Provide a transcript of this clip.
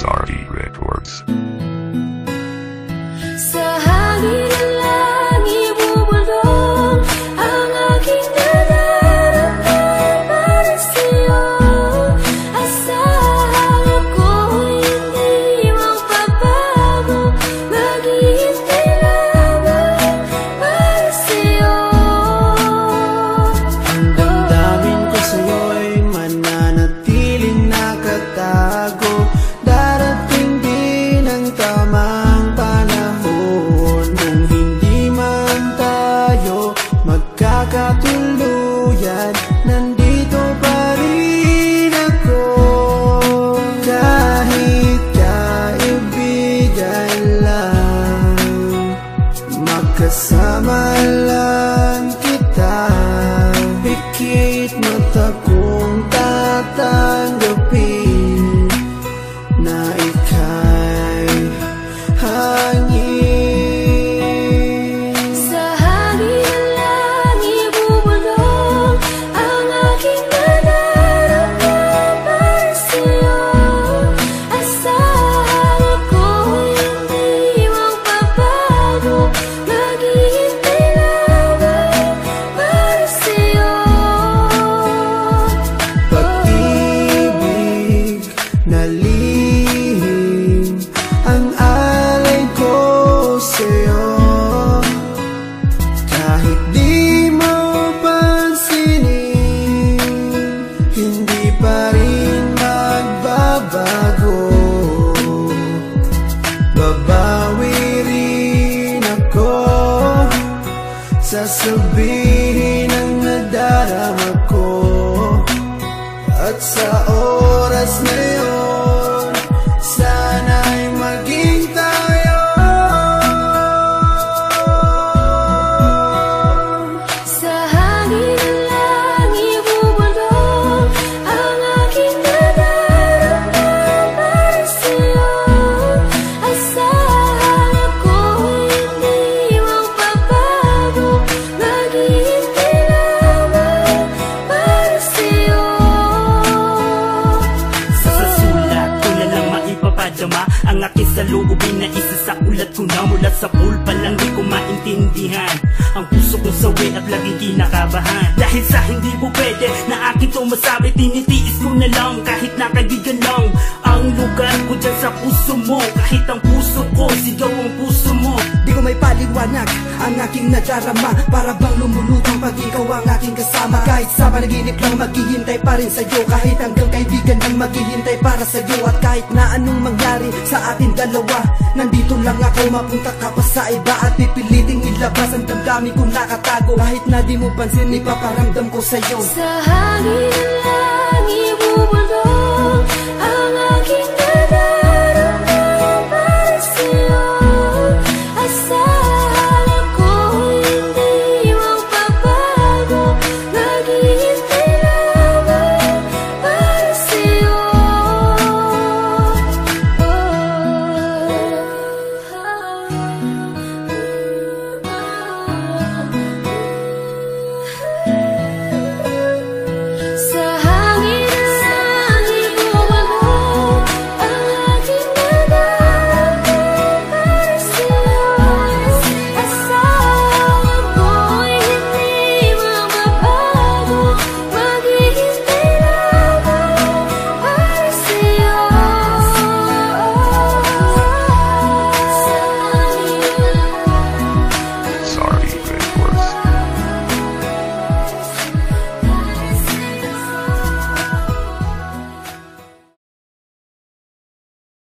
SRD Records. Sa hangin ng langit bubulong ang aking nararamdaman para sa'yo. Asahan ako'y hindi magbabago, maghihintay lamang para sa'yo. Ang damdamin ko sa'yo'y mananatiling nakatago. Darating din ang tamang panahon, kung hindi man tayo magkakatuluyan, nandito pa rin ako. Kahit kaibigan lang, magkasama lang kita. Pikit mata kong tatanggapin na ika'y hangin. Sa hangin ng langit bubulong ang aking nararamdaman para sa'yo. Asahan ako'y hindi magbabago, maghihintay lamang para sa'yo. Pag-ibig na lihim ang alay ko sa'yo. Kahit di mo pansinin, hindi pa rin magbabago. Babawi rin ako, sasabihin ang nadarama ko. At sa oras na yun, sana'y maging tayo. Sa hangin ng langit bubulong ang aking nararamdaman para sa'yo. Asahan ako'y hindi magbabago, maghihintay lamang para sa'yo. Sa sulat ko na lang maipapadama ang aking saloobin na isa sa ulat ko na. Mula sa pool pa lang di ko maintindihan ang puso kong sawi at laging kinakabahan. Dahil sa hindi po pwede na akin to masabi, tinitiis ko na lang kahit na kaibigan lang ang lugar ko dyan sa puso mo. Kahit ang puso ko, sigaw ang puso mo. Di ko may paliwanag ang aking nadarama, para bang lumulutang pag ikaw ang aking kasama. Kahit sa panaginip lang maghihintay pa rin sa'yo, kahit hanggang kaibigan lang maghihintay para sa'yo. At kahit na anong mangyari sa atin dalawa, nandito lang ako, mapunta ka pa sa iba at pipiliting ilabas ang damdamin kong nakatago. Kahit na di mo pansin, ipaparamdam ko sa'yo. Sa hangin ng langit bubulong ang aking nararamdaman